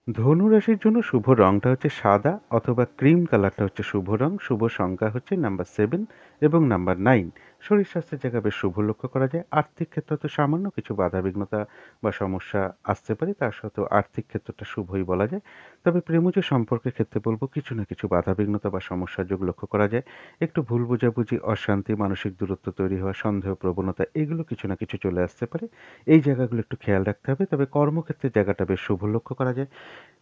ধনু রাশির জন্য শুভ রংটা হচ্ছে সাদা অথবা ক্রিম কালারটা হচ্ছে শুভ রং। শুভ সংখ্যা হচ্ছে নাম্বার 7 এবং নাম্বার 9। শরীর স্বাস্থ্যের জায়গায় বেশ শুভ লক্ষ্য করা যায়। আর্থিক ক্ষেত্রে তো সামান্য কিছু বাধাবিঘ্নতা বা সমস্যা আসতে পারে, তার সত্ত্বেও আর্থিক ক্ষেত্রটা শুভই বলা যায়। তবে প্রেমজ সম্পর্কের ক্ষেত্রে বলবো কিছু না কিছু বাধাবিঘ্নতা বা সমস্যার যোগ লক্ষ্য করা যায়। একটু ভুল বোঝাবুঝি, অশান্তি, মানসিক দূরত্ব তৈরি হওয়া, সন্দেহ প্রবণতা এগুলো কিছু না কিছু চলে আসতে পারে। এই জায়গাগুলো একটু খেয়াল রাখতে হবে। তবে কর্মক্ষেত্রের জায়গাটা বেশ শুভ লক্ষ্য করা যায়।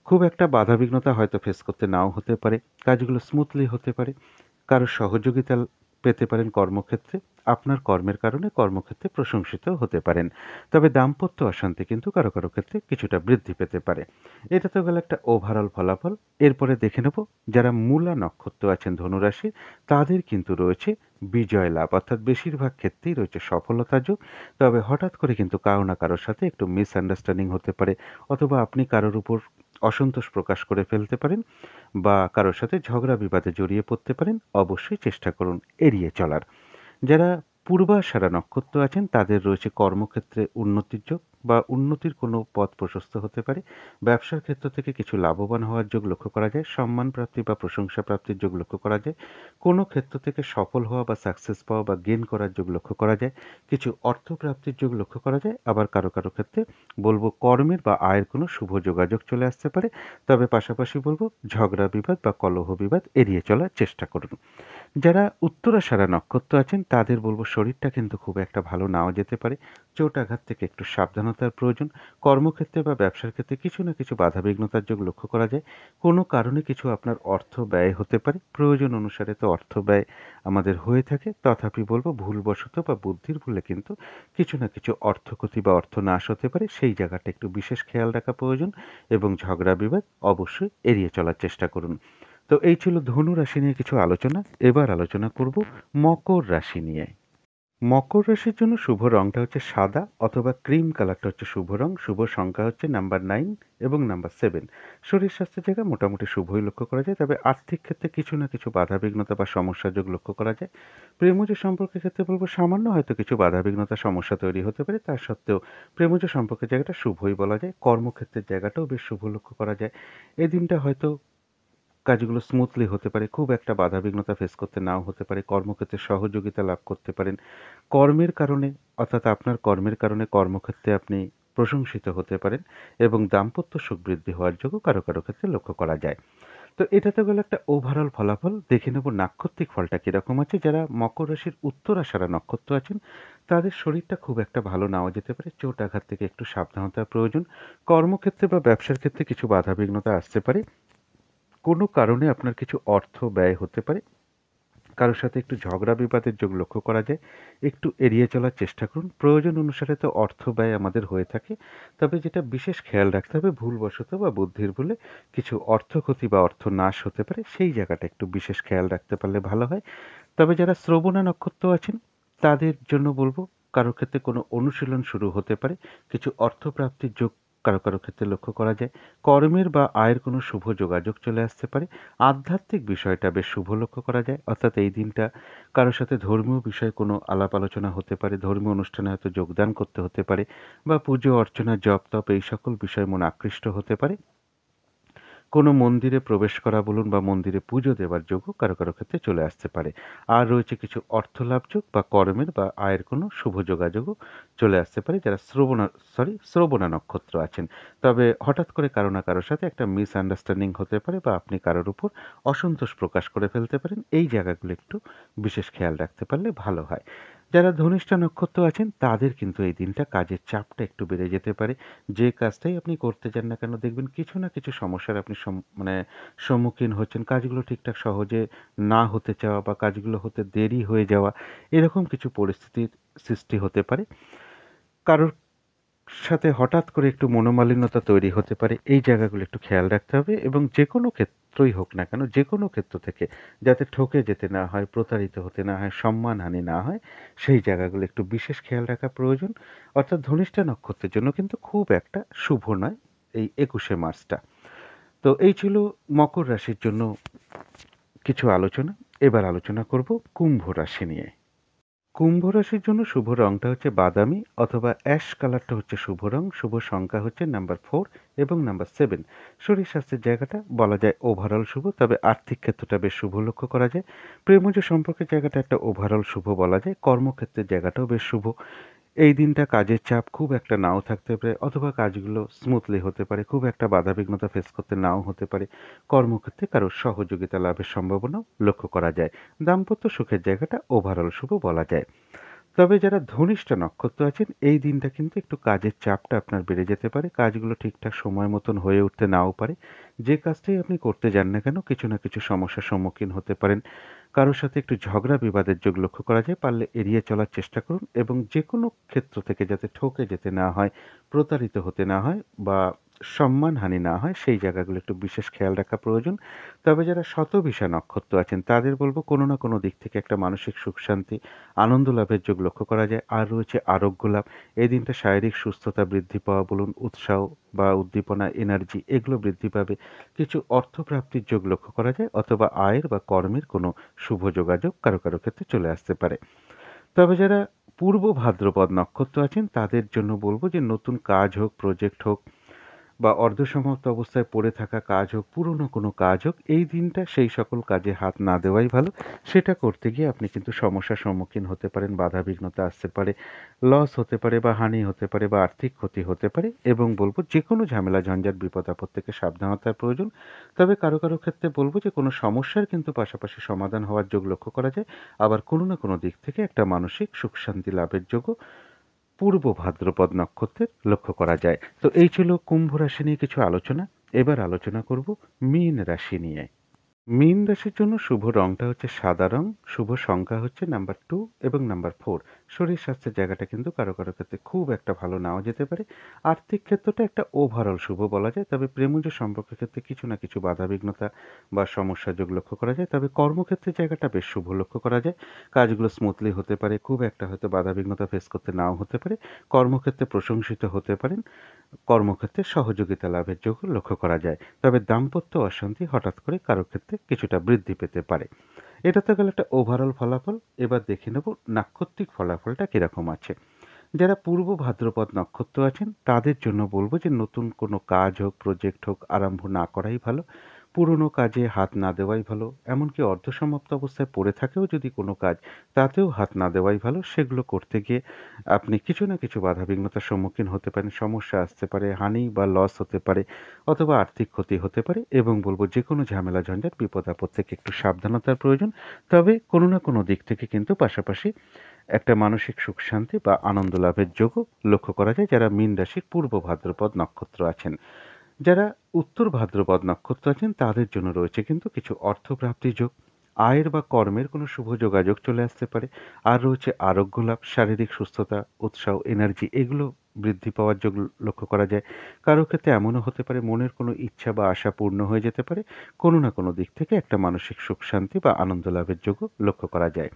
খুব একটা বাধাবিঘ্নতা হয়তো ফেস করতে নাও হতে পারে। কাজগুলো স্মুথলি হতে পারে। কারো সহযোগিতা পেতে পারেন কর্মক্ষেত্রে। আপনার কর্মের কারণে কর্মক্ষেত্রে প্রশংসিতও হতে পারেন। তবে দাম্পত্য অশান্তি কিন্তু কারো, কারো ক্ষেত্রে কিছুটা বৃদ্ধি পেতে পারে। এটা তো গেল একটা ওভারঅল ফলাফল। এরপরে দেখে নেব যারা মূলা নক্ষত্র আছেন ধনুরাশির তাদের কিন্তু রয়েছে বিজয় লাভ, অর্থাৎ বেশিরভাগ ক্ষেত্রেই রয়েছে সফলতা যোগ। তবে হঠাৎ করে কিন্তু কারো না কারোর সাথে একটু মিসআন্ডারস্ট্যান্ডিং হতে পারে অথবা আপনি কারোর উপর অসন্তোষ প্রকাশ করে ফেলতে পারেন বা কারোর সাথে ঝগড়া বিবাদে জড়িয়ে পড়তে পারেন। অবশ্যই চেষ্টা করুন এড়িয়ে চলার। যারা পূর্বাষাঢ়া নক্ষত্র আছেন তাদের রয়েছে কর্মক্ষেত্রে উন্নতির যোগ বা উন্নতির কোনো পথ প্রশস্ত হতে পারে। ব্যবসার ক্ষেত্র থেকে কিছু লাভবান হওয়ার যোগ লক্ষ্য করা যায়। সম্মান প্রাপ্তি বা প্রশংসা প্রাপ্তির যোগ লক্ষ্য করা যায়। কোনো ক্ষেত্র থেকে সফল হওয়া বা সাকসেস পাওয়া বা গেইন করার যোগ লক্ষ্য করা যায়। কিছু অর্থ প্রাপ্তির যোগ লক্ষ্য করা যায়। আবার কারো কারো ক্ষেত্রে বলবো কর্মের বা আয়ের কোনো শুভ যোগাযোগ চলে আসতে পারে। তবে পাশাপাশি বলবো ঝগড়া বিবাদ বা কলহ বিবাদ এড়িয়ে চলার চেষ্টা করুন। যারা উত্তরাষাঢ়া নক্ষত্র আছেন তাদের বলব শরীরটা কিন্তু খুব একটা ভালো নাও যেতে পারে। চোট আঘাত থেকে একটু সাবধানতার প্রয়োজন। কর্মক্ষেত্রে বা ব্যবসার ক্ষেত্রে কিছু না কিছু বাধাবিঘ্নতার যোগ লক্ষ্য করা যায়। কোনো কারণে কিছু আপনার অর্থ ব্যয় হতে পারে। প্রয়োজন অনুসারে তো অর্থ ব্যয় আমাদের হয়ে থাকে। তথাপি বলব ভুলবশত বা বুদ্ধির ভুলে কিন্তু কিছু না কিছু অর্থক্ষতি বা অর্থনাশ হতে পারে। সেই জায়গাটা একটু বিশেষ খেয়াল রাখা প্রয়োজন এবং ঝগড়া বিবাদ অবশ্যই এড়িয়ে চলার চেষ্টা করুন। তো এই ছিল ধনু রাশি নিয়ে কিছু আলোচনা। এবার আলোচনা করব মকর রাশি নিয়ে। মকর রাশির জন্য শুভ রংটা হচ্ছে সাদা অথবা ক্রিম কালারটা হচ্ছে শুভ রং। শুভ সংখ্যা হচ্ছে নাম্বার 9 এবং নাম্বার 7। শরীর স্বাস্থ্যের জায়গায় মোটামুটি শুভই লক্ষ্য করা যায়। তবে আর্থিক ক্ষেত্রে কিছু না কিছু বাধাবিঘ্নতা বা সমস্যার যোগ লক্ষ্য করা যায়। প্রেমজ সম্পর্কের ক্ষেত্রে বলব সামান্য হয়তো কিছু বাধাবিঘ্নতা সমস্যা তৈরি হতে পারে। তা সত্ত্বেও প্রেমজ সম্পর্কের জায়গাটা শুভই বলা যায়। কর্মক্ষেত্রের জায়গাটাও বেশ শুভ লক্ষ্য করা যায়। এই দিনটা হয়তো কাজগুলো স্মুথলি হতে পারে। খুব একটা বাধাবিঘ্নতা ফেস করতে নাও হতে পারে। কর্মক্ষেত্রে সহযোগিতা লাভ করতে পারেন। কর্মের কারণে অর্থাৎ আপনার কর্মের কারণে কর্মক্ষেত্রে আপনি প্রশংসিত হতে পারেন এবং দাম্পত্য সুখ বৃদ্ধি হওয়ার যোগও কারো কারো ক্ষেত্রে লক্ষ্য করা যায়। তো এটা তো গেল একটা ওভারঅল ফলাফল। দেখে নেব নাক্ষত্রিক ফলটা কিরকম আছে। যারা মকর রাশির উত্তরাষাঢ়া নক্ষত্র আছেন তাদের শরীরটা খুব একটা ভালো নাও যেতে পারে। চোট আঘাত থেকে একটু সাবধানতার প্রয়োজন। কর্মক্ষেত্রে বা ব্যবসার ক্ষেত্রে কিছু বাধাবিঘ্নতা আসতে পারে। কোনো কারণে আপনার কিছু অর্থ ব্যয় হতে পারে। কারো সাথে একটু ঝগড়া বিবাদের যোগ লক্ষ্য করা যায়। একটু এড়িয়ে চলার চেষ্টা করুন। প্রয়োজন অনুসারে তো অর্থ ব্যয় আমাদের হয়ে থাকে। তবে যেটা বিশেষ খেয়াল রাখতে হবে ভুলবশত বা বুদ্ধির ভুলে কিছু অর্থ ক্ষতি বা অর্থ নাশ হতে পারে। সেই জায়গাটা একটু বিশেষ খেয়াল রাখতে পারলে ভালো হয়। তবে যারা শ্রবণা নক্ষত্র আছেন তাদের জন্য বলব কারো ক্ষেত্রে কোনো অনুশীলন শুরু হতে পারে। কিছু অর্থপ্রাপ্তির যোগ কারো কারো ক্ষেত্রে লক্ষ্য করা যায়। কর্মের বা আয়ের কোনো শুভ যোগাযোগ চলে আসতে পারে। আধ্যাত্মিক বিষয়টা বেশ শুভ লক্ষ্য করা যায়। অর্থাৎ এই দিনটা কারো সাথে ধর্মীয় বিষয়ে কোনো আলাপ আলোচনা হতে পারে। ধর্মীয় অনুষ্ঠানে হয়তো যোগদান করতে হতে পারে বা পুজো অর্চনা জপ তপ এই সকল বিষয়ে মন আকৃষ্ট হতে পারে। কোনো মন্দিরে প্রবেশ করা বলুন বা মন্দিরে পুজো দেওয়ার যোগও কারো কারো ক্ষেত্রে চলে আসতে পারে। আর রয়েছে কিছু অর্থলাভ যোগ বা কর্মের বা আয়ের কোনো শুভ যোগাযোগও চলে আসতে পারে যারা শ্রবণা নক্ষত্র আছেন। তবে হঠাৎ করে কারো না কারোর সাথে একটা মিসআন্ডারস্ট্যান্ডিং হতে পারে বা আপনি কারোর উপর অসন্তোষ প্রকাশ করে ফেলতে পারেন। এই জায়গাগুলো একটু বিশেষ খেয়াল রাখতে পারলে ভালো হয়। যারা ধনিষ্ঠা নক্ষত্র আছেন তাদের কিন্তু এই দিনটা কাজের চাপটা একটু বেড়ে যেতে পারে। যে কাজটাই আপনি করতে যান না কেন দেখবেন কিছু না কিছু সমস্যার আপনি সম্মুখীন হচ্ছেন। কাজগুলো ঠিকঠাক সহজে না হতে চাওয়া বা কাজগুলো হতে দেরি হয়ে যাওয়া এরকম কিছু পরিস্থিতির সৃষ্টি হতে পারে। কারোর সাথে হঠাৎ করে একটু মনোমালিন্যতা তৈরি হতে পারে। এই জায়গাগুলো একটু খেয়াল রাখতে হবে এবং যেকোনো ক্ষেত্রই হোক না কেন যেকোনো ক্ষেত্র থেকে যাতে ঠকে যেতে না হয়, প্রতারিত হতে না হয়, সম্মানহানি না হয় সেই জায়গাগুলো একটু বিশেষ খেয়াল রাখা প্রয়োজন। অর্থাৎ ধনিষ্ঠা নক্ষত্রের জন্য কিন্তু খুব একটা শুভ নয় এই ২১শে মার্চটা। তো এই ছিল মকর রাশির জন্য কিছু আলোচনা। এবার আলোচনা করব কুম্ভ রাশি নিয়ে। কুম্ভ রাশির জন্য শুভ রংটা হচ্ছে বাদামি অথবা অ্যাশ কালারটা হচ্ছে শুভ রং। শুভ সংখ্যা হচ্ছে নাম্বার 4 এবং নাম্বার 7। শরীর স্বাস্থ্যের জায়গাটা বলা যায় ওভারঅল শুভ। তবে আর্থিক ক্ষেত্রটা বেশ শুভ লক্ষ্য করা যায়। প্রেমজ সম্পর্কের জায়গাটা একটা ওভারঅল শুভ বলা যায়। কর্মক্ষেত্রের জায়গাটাও বেশ শুভ। এই দিনটা কাজের চাপ খুব একটা নাও থাকতে পারে অথবা কাজগুলো স্মুথলি হতে পারে। খুব একটা বাধাবিঘ্নতা ফেস করতে নাও হতে পারে। কর্মক্ষেত্রে কারোর সহযোগিতা লাভের সম্ভাবনাও লক্ষ্য করা যায়। দাম্পত্য সুখের জায়গাটা ওভারঅল শুভ বলা যায়। তবে যারা ধনিষ্ঠা নক্ষত্র আছেন এই দিনটা কিন্তু একটু কাজের চাপটা আপনার বেড়ে যেতে পারে। কাজগুলো ঠিকঠাক সময় মতন হয়ে উঠতে নাও পারে। যে কাজটাই আপনি করতে যান না কেন কিছু না কিছু সমস্যার সম্মুখীন হতে পারেন। কারোর সাথে একটু ঝগড়া বিবাদের যোগ লক্ষ্য করা যায়। পারলে এড়িয়ে চলার চেষ্টা করুন এবং যেকোনো ক্ষেত্র থেকে যাতে ঠকে যেতে না হয়, প্রতারিত হতে না হয় বা সম্মানহানি না হয় সেই জায়গাগুলো একটু বিশেষ খেয়াল রাখা প্রয়োজন। তবে যারা শতভিষা নক্ষত্র আছেন তাদের বলব কোনো না কোনো দিক থেকে একটা মানসিক সুখ-শান্তি, আনন্দ লাভের যোগ লক্ষ্য করা যায়। আর রয়েছে আরোগ্য লাভ। এই দিনটা শারীরিক সুস্থতা বৃদ্ধি পাওয়া বলুন, উৎসাহ বা উদ্দীপনা, এনার্জি এগুলো বৃদ্ধি পাবে। কিছু অর্থপ্রাপ্তির যোগ লক্ষ্য করা যায় অথবা আয়ের বা কর্মের কোনো শুভ যোগাযোগ কারো ক্ষেত্রে চলে আসতে পারে। তবে যারা পূর্ব ভাদ্রপদ নক্ষত্র আছেন তাদের জন্য বলব যে নতুন কাজ হোক, প্রজেক্ট হোক বা অর্ধসমাপ্ত অবস্থায় পড়ে থাকা কাজ হোক, পুরনো কোনো কাজ হোক, এই দিনটা সেই সকল কাজে হাত না দেওয়াই ভালো। সেটা করতে গিয়ে আপনি কিন্তু সমস্যার সম্মুখীন হতে পারেন, বাধাবিঘ্নতা আসতে পারে, লস হতে পারে বা হানি হতে পারে বা আর্থিক ক্ষতি হতে পারে এবং বলব যেকোনো ঝামেলা, ঝঞ্ঝাট, বিপদ-আপদ থেকে সাবধানতার প্রয়োজন। তবে কারো ক্ষেত্রে বলব যে কোনো সমস্যার কিন্তু পাশাপাশি সমাধান হওয়ার যোগ লক্ষ্য করা যায়। আবার কোনো না কোনো দিক থেকে একটা মানসিক সুখ-শান্তি লাভের যোগও পূর্ব ভাদ্রপদ নক্ষত্রের লক্ষ্য করা যায়। তো এই ছিল কুম্ভ রাশি নিয়ে কিছু আলোচনা। এবার আলোচনা করব মীন রাশি নিয়ে। মীন রাশির জন্য শুভ রংটা হচ্ছে সাদা রং, শুভ সংখ্যা হচ্ছে নাম্বার 2 এবং নাম্বার 4। শরীর স্বাস্থ্যের জায়গাটা কিন্তু কারো ক্ষেত্রে খুব একটা ভালো নাও যেতে পারে। আর্থিক ক্ষেত্রটা একটা ওভারঅল শুভ বলা যায়। তবে প্রেমজ সম্পর্কের ক্ষেত্রে কিছু না কিছু বাধাবিঘ্নতা বা সমস্যার যোগ লক্ষ্য করা যায়। তবে কর্মক্ষেত্রে জায়গাটা বেশ শুভ লক্ষ্য করা যায়। কাজগুলো স্মুথলি হতে পারে, খুব একটা হয়তো বাধাবিঘ্নতা ফেস করতে নাও হতে পারে। কর্মক্ষেত্রে প্রশংসিত হতে পারেন। কর্মক্ষেত্রে সহযোগিতা লাভের যোগও লক্ষ্য করা যায়। তবে দাম্পত্য অশান্তি হঠাৎ করে কারো ক্ষেত্রে কিছুটা বৃদ্ধি পেতে পারে। এটা তো গেল একটা ওভারঅল ফলাফল। এবার দেখে নেব নাক্ষত্রিক ফলাফলটা কিরকম আছে। যারা পূর্ব ভাদ্রপদ নক্ষত্র আছেন তাদের জন্য বলব যে নতুন কোনো কাজ হোক, প্রজেক্ট হোক আরম্ভ না করাই ভালো। পুরনো কাজে হাত না দেওয়াই ভালো। এমনকি অর্ধসমাপ্ত অবস্থায় পড়ে থাকেও যদি কোনো কাজ, তাতেও হাত না দেওয়াই ভালো। সেগুলো করতে গিয়ে আপনি কিছু না কিছু বাধাবিঘ্নতার সম্মুখীন হতে পারেন। সমস্যা আসতে পারে, হানি বা লস হতে পারে অথবা আর্থিক ক্ষতি হতে পারে এবং বলব যেকোনো ঝামেলা ঝঞ্ঝাট বিপদ-আপদ থেকে একটু সাবধানতার প্রয়োজন। তবে কোনো না কোনো দিক থেকে কিন্তু পাশাপাশি একটা মানসিক সুখ-শান্তি বা আনন্দ লাভের যোগও লক্ষ্য করা যায় যারা মীন রাশির পূর্ব ভাদ্রপদ নক্ষত্র আছেন। যারা উত্তর ভাদ্রপদ নক্ষত্র আছেন তাদের জন্য রয়েছে কিন্তু কিছু অর্থপ্রাপ্তির যোগ, আয়ের বা কর্মের কোনো শুভ যোগাযোগ চলে আসতে পারে। আর রয়েছে আরোগ্য লাভ, শারীরিক সুস্থতা, উৎসাহ, এনার্জি এগুলো বৃদ্ধি পাওয়ার যোগ লক্ষ্য করা যায়। কারো ক্ষেত্রে এমনও হতে পারে মনের কোনো ইচ্ছা বা আশা পূর্ণ হয়ে যেতে পারে। কোনো না কোনো দিক থেকে একটা মানসিক সুখ-শান্তি বা আনন্দ লাভের যোগও লক্ষ্য করা যায়।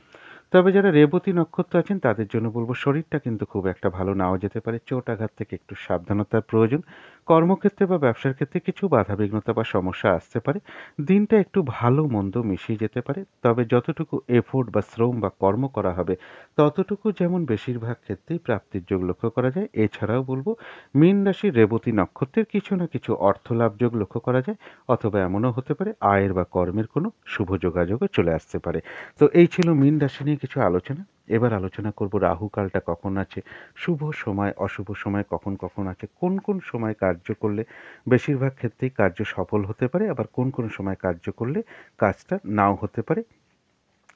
তবে যারা রেবতী নক্ষত্র আছেন তাদের জন্য বলব শরীরটা কিন্তু খুব একটা ভালো নাও যেতে পারে। চোট আঘাত থেকে একটু সাবধানতার প্রয়োজন। কর্মক্ষেত্রে বা ব্যবসার ক্ষেত্রে কিছু বাধাবিঘ্নতা বা সমস্যা আসতে পারে। দিনটা একটু ভালো মন্দ মিশিয়ে যেতে পারে। তবে যতটুকু এফোর্ট বা শ্রম বা কর্ম করা হবে ততটুকু যেমন বেশিরভাগ ক্ষেত্রেই প্রাপ্তির যোগ লক্ষ্য করা যায়। এছাড়াও বলব মীন রাশির রেবতী নক্ষত্রের কিছু না কিছু অর্থলাভ যোগ লক্ষ্য করা যায় অথবা এমনও হতে পারে আয়ের বা কর্মের কোনো শুভ যোগাযোগও চলে আসতে পারে। তো এই ছিল মীন রাশি নিয়ে কিছু আলোচনা। এবার আলোচনা করব রাহু কালটা কখন আছে, শুভ সময়, অশুভ সময় কখন আছে, কোন সময় কার্য করলে বেশিরভাগ ক্ষেত্রেই কার্য সফল হতে পারে, আবার কোন সময় কার্য করলে কাজটা নাও হতে পারে,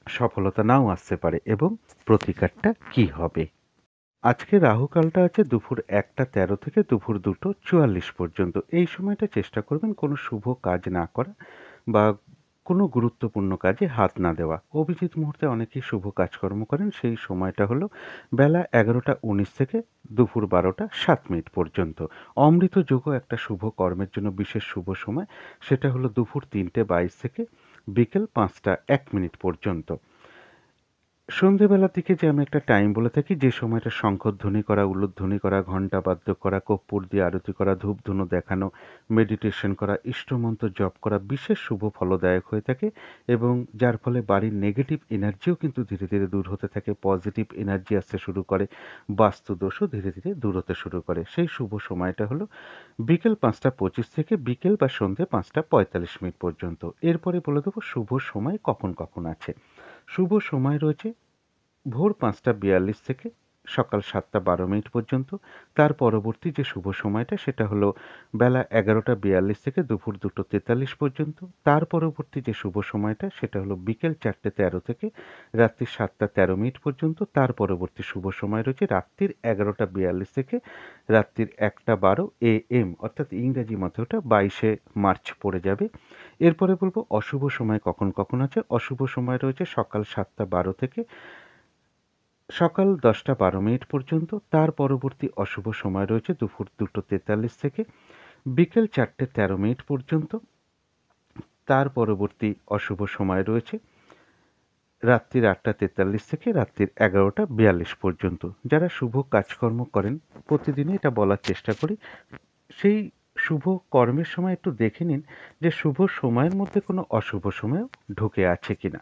সফলতা নাও আসতে পারে এবং প্রতিকারটা কি হবে। আজকে রাহু কালটা আছে দুপুর ১টা ১৩ থেকে দুপুর ২টো ৪৪ পর্যন্ত। এই সময়টা চেষ্টা করবেন কোনো শুভ কাজ না করা বা কোনো গুরুত্বপূর্ণ কাজে হাত না দেওয়া। অভিজিৎ মুহূর্তে অনেকেই শুভ কাজকর্ম করেন। সেই সময়টা হলো বেলা ১১টা ১৯ থেকে দুপুর ১২টা ৭ মিনিট পর্যন্ত। অমৃত যোগও একটা শুভ কর্মের জন্য বিশেষ শুভ সময়। সেটা হলো দুপুর ৩টে ২২ থেকে বিকেল ৫টা ১ মিনিট পর্যন্ত। সন্ধেবেলার দিকে যে আমি একটা টাইম বলে থাকি যে সময়টা শঙ্খধ্বনি করা, উলুধ্বনি করা, ঘণ্টা বাদ্য করা, কর্পূর দিয়ে আরতি করা, ধূপধুনো দেখানো, মেডিটেশন করা, ইষ্টমন্ত্র জপ করা বিশেষ শুভ ফলদায়ক হয়ে থাকে এবং যার ফলে বাড়ির নেগেটিভ এনার্জিও কিন্তু ধীরে দূর হতে থাকে, পজিটিভ এনার্জি আসতে শুরু করে, বাস্তুদোষও ধীরে দূর হতে শুরু করে। সেই শুভ সময়টা হলো বিকেল ৫টা ২৫ থেকে বিকেল বা সন্ধে ৫টা ৪৫ মিনিট পর্যন্ত। এরপরে বলে দেবো শুভ সময় কখন আছে। শুভ সময় রয়েছে ভোর ৫টা ৪২ থেকে সকাল ৭টা ১২ মিনিট পর্যন্ত। তার পরবর্তী যে শুভ সময়টা সেটা হলো বেলা ১১টা ৪২ থেকে দুপুর ২টো ৪৩ পর্যন্ত। তার পরবর্তী যে শুভ সময়টা সেটা হলো বিকেল ৪টে ১৩ থেকে রাত্রি ৭টা ১৩ মিনিট পর্যন্ত। তার পরবর্তী শুভ সময় রয়েছে রাত্রির ১১টা ৪২ থেকে রাত্রির ১টা ১২ AM অর্থাৎ ইংরেজি মতে ওটা ২২শে মার্চ পড়ে যাবে। এরপরে বলব অশুভ সময় কখন আছে। অশুভ সময় রয়েছে সকাল ৭টা ১২ থেকে সকাল ১০টা ১২ মিনিট পর্যন্ত। তার পরবর্তী অশুভ সময় রয়েছে দুপুর ২টো ৪৩ থেকে বিকেল 4:13 পর্যন্ত। তার পরবর্তী অশুভ সময় রয়েছে রাত্রির 8:43 থেকে রাত্রির 11:42 পর্যন্ত। যারা শুভ কাজকর্ম করেন, প্রতিদিনই এটা বলার চেষ্টা করি, সেই শুভ কর্মের সময় একটু দেখে নিন যে শুভ সময়ের মধ্যে কোনো অশুভ সময়ও ঢুকে আছে কিনা।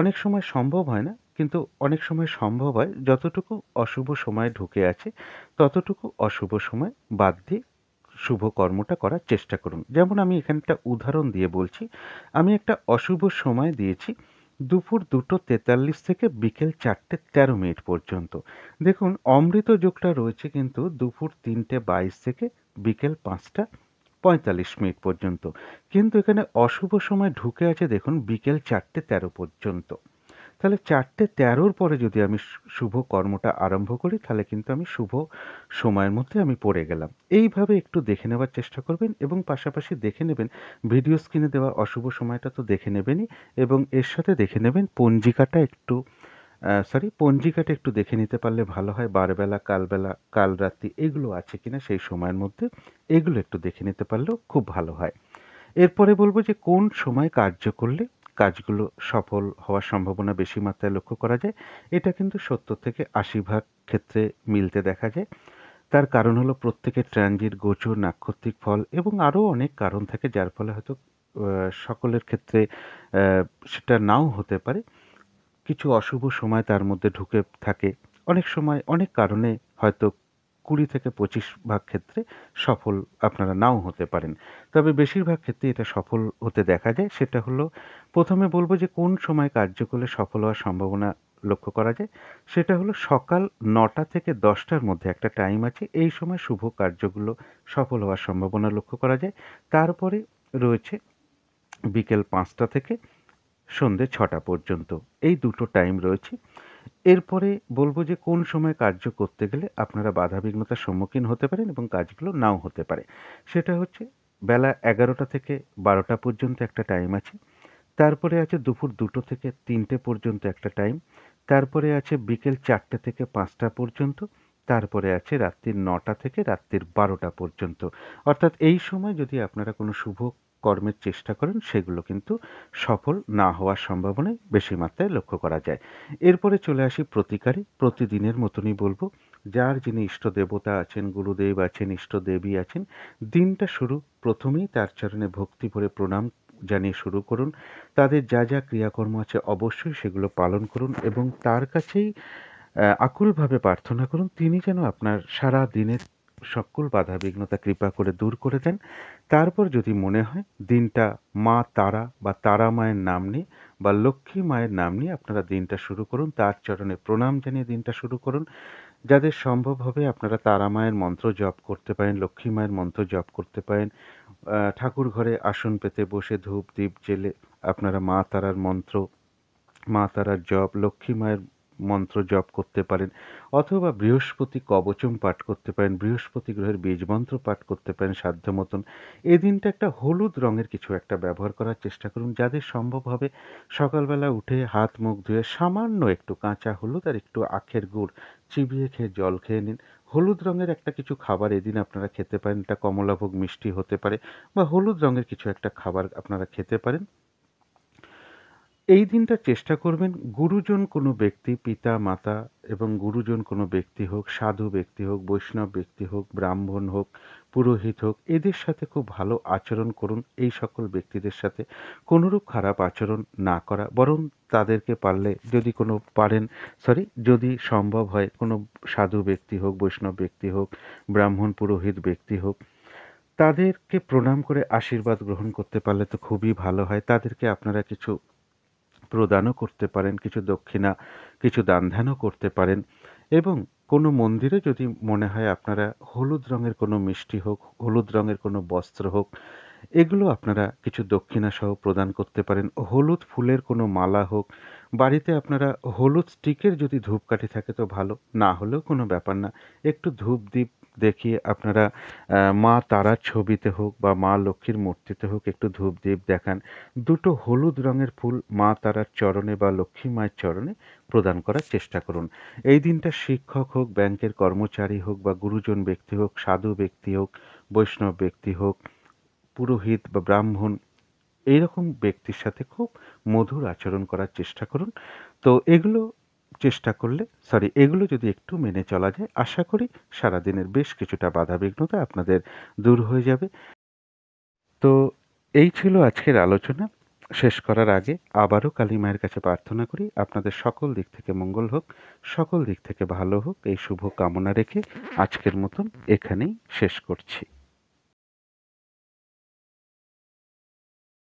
অনেক সময় সম্ভব হয় না, কিন্তু অনেক সময় সম্ভব হয়। যতটুকু অশুভ সময় ঢুকে আছে ততটুকু অশুভ সময় বাদ দিয়ে শুভ কর্মটা করার চেষ্টা করুন। যেমন আমি এখানে একটা উদাহরণ দিয়ে বলছি। আমি একটা অশুভ সময় দিয়েছি দুপুর 2:43 থেকে বিকেল 4:13 পর্যন্ত। দেখুন, অমৃত যোগটা রয়েছে কিন্তু দুপুর 3:22 থেকে বিকেল 5:45 পর্যন্ত। কিন্তু এখানে অশুভ সময় ঢুকে আছে দেখুন বিকেল 4:13 পর্যন্ত। তাহলে 4:13 পরে যদি আমি শুভ কর্মটা আরম্ভ করি, তাহলে কিন্তু আমি শুভ সময়ের মধ্যে আমি পড়ে গেলাম। এইভাবে একটু দেখে নেওয়ার চেষ্টা করবেন এবং পাশাপাশি দেখে নেবেন ভিডিও স্ক্রিনে দেওয়া অশুভ সময়টা তো দেখে নেবেনই, এবং এর সাথে দেখে নেবেন পঞ্জিকাটা একটু দেখে নিতে পারলে ভালো হয়। বারবেলা, কালবেলা, কাল রাত্রি এগুলো আছে কিনা সেই সময়ের মধ্যে, এগুলো একটু দেখে নিতে পারলেও খুব ভালো হয়। এরপরে বলব যে কোন সময় কার্য করলে কাজগুলো সফল হওয়ার সম্ভাবনা বেশি মাত্রায় লক্ষ্য করা যায়। এটা কিন্তু 70 থেকে 80 ভাগ ক্ষেত্রে মিলতে দেখা যায়। তার কারণ হলো প্রত্যেকের ট্রানজিট, গোচর, নাক্ষত্রিক ফল এবং আরও অনেক কারণ থাকে, যার ফলে হয়তো সকলের ক্ষেত্রে সেটা নাও হতে পারে। কিছু অশুভ সময় তার মধ্যে ঢুকে থাকে। অনেক সময় অনেক কারণে হয়তো 20 থেকে 25 ভাগ ক্ষেত্রে সফল আপনারা নাও হতে পারেন। তবে বেশিরভাগ ক্ষেত্রে এটা সফল হতে দেখা যায়। সেটা হলো, প্রথমে বলব যে কোন সময় কার্য করলে সফল হওয়ার সম্ভাবনা লক্ষ্য করা যায়। সেটা হলো সকাল 9টা থেকে 10টার মধ্যে একটা টাইম আছে। এই সময় শুভ কার্যগুলো সফল হওয়ার সম্ভাবনা লক্ষ্য করা যায়। তারপরে রয়েছে বিকেল 5টা থেকে সন্ধ্যে 6টা পর্যন্ত। এই দুটো টাইম রয়েছে। এরপরে বলব যে কোন সময় কার্য করতে গেলে আপনারা বাধাবিঘ্নতার সম্মুখীন হতে পারেন এবং কাজগুলো নাও হতে পারে। সেটা হচ্ছে বেলা 11টা থেকে 12টা পর্যন্ত একটা টাইম আছে। তারপরে আছে দুপুর 2টো থেকে 3টে পর্যন্ত একটা টাইম। তারপরে আছে বিকেল 4টে থেকে 5টা পর্যন্ত। তারপরে আছে রাত্রির 9টা থেকে রাত্রির 12টা পর্যন্ত। অর্থাৎ এই সময় যদি আপনারা কোনো শুভ কর্মের চেষ্টা করেন, সেগুলো কিন্তু সফল না হওয়ার সম্ভাবনাই বেশি মাত্রায় লক্ষ্য করা যায়। এরপরে চলে আসি প্রতিকারে। প্রতিদিনের মতনই বলব, যার যিনি ইষ্ট দেবতা আছেন, গুরুদেব আছেন, ইষ্টদেবী আছেন, দিনটা শুরু প্রথমেই তার চরণে ভক্তি ভরে প্রণাম জানিয়ে শুরু করুন। তাদের যা যা ক্রিয়াকর্ম আছে অবশ্যই সেগুলো পালন করুন এবং তার কাছেই আকুলভাবে প্রার্থনা করুন তিনি যেন আপনার সারা দিনের সকল বাধাবিঘ্নতা কৃপা করে দূর করে দেন। তারপর যদি মনে হয় দিনটা মা তারা বা তারা মায়ের নাম নিয়ে বা লক্ষ্মী মায়ের নাম নিয়ে আপনারা দিনটা শুরু করুন। তার চরণে প্রণাম জানিয়ে দিনটা শুরু করুন। যাদের সম্ভব হবে আপনারা তারা মায়ের মন্ত্র জপ করতে পারেন, লক্ষ্মী মায়ের মন্ত্র জপ করতে পারেন। ঠাকুর ঘরে আসন পেতে বসে ধূপ দ্বীপ জেলে আপনারা মা তারার মন্ত্র, মা তারার জপ, লক্ষ্মী মায়ের মন্ত্র জপ করতে পারেন, অথবা বৃহস্পতি কবচম পাঠ করতে পারেন, বৃহস্পতি গ্রহের বীজ মন্ত্র পাঠ করতে পারেন সাধ্য মতন। এই দিনটা একটা হলুদ রঙের কিছু একটা ব্যবহার করার চেষ্টা করুন। যাদের সম্ভব হবে সকালবেলা উঠে হাত মুখ ধুয়ে সামান্য একটু কাঁচা হলুদ আর একটু আখের গুড় চিবিয়ে খেয়ে জল খেয়ে নিন। হলুদ রঙের একটা কিছু খাবার এদিন আপনারা খেতে পারেন। এটা কমলাভোগ মিষ্টি হতে পারে বা হলুদ রঙের কিছু একটা খাবার আপনারা খেতে পারেন। এই দিনটা চেষ্টা করবেন গুরুজন কোনো ব্যক্তি, পিতা মাতা এবং গুরুজন কোনো ব্যক্তি হোক, সাধু ব্যক্তি হোক, বৈষ্ণব ব্যক্তি হোক, ব্রাহ্মণ হোক, পুরোহিত হোক, এদের সাথে খুব ভালো আচরণ করুন। এই সকল ব্যক্তিদের সাথে কোনোরূপ খারাপ আচরণ না করা, বরং তাদেরকে পারলে যদি সম্ভব হয় কোনো সাধু ব্যক্তি হোক, বৈষ্ণব ব্যক্তি হোক, ব্রাহ্মণ পুরোহিত ব্যক্তি হোক, তাদেরকে প্রণাম করে আশীর্বাদ গ্রহণ করতে পারলে তো খুবই ভালো হয়। তাদেরকে আপনারা কিছু প্রদানও করতে পারেন, কিছু দক্ষিণা, কিছু দান-ধ্যানও করতে পারেন এবং কোনো মন্দিরে যদি মনে হয় আপনারা হলুদ রঙের কোনো মিষ্টি হোক, হলুদ রঙের কোনো বস্ত্র হোক, এগুলো আপনারা কিছু দক্ষিণা সহ প্রদান করতে পারেন। হলুদ ফুলের কোনো মালা হোক, বাড়িতে আপনারা হলুদ স্টিকের যদি ধূপকাঠি থাকে তো ভালো, না হলেও কোনো ব্যাপার না। একটু ধূপ দ্বীপ দেখিয়ে আপনারা মা তারার ছবিতে হোক বা মা লক্ষ্মীর মূর্তিতে হোক একটু ধূপ দ্বীপ দেখান। দুটো হলুদ রঙের ফুল মা তারার চরণে বা লক্ষ্মী মায়ের চরণে প্রদান করার চেষ্টা করুন। এই দিনটা শিক্ষক হোক, ব্যাংকের কর্মচারী হোক বা গুরুজন ব্যক্তি হোক, সাধু ব্যক্তি হোক, বৈষ্ণব ব্যক্তি হোক, পুরোহিত বা ব্রাহ্মণ, এইরকম ব্যক্তির সাথে খুব মধুর আচরণ করার চেষ্টা করুন। তো এগুলো যদি একটু মেনে চলা যায়, আশা করি সারাদিনের বেশ কিছুটা বাধাবিঘ্নতা আপনাদের দূর হয়ে যাবে। তো এই ছিল আজকের আলোচনা। শেষ করার আগে আবারও কালী মায়ের কাছে প্রার্থনা করি আপনাদের সকল দিক থেকে মঙ্গল হোক, সকল দিক থেকে ভালো হোক, এই শুভ কামনা রেখে আজকের মতন এখানেই শেষ করছি।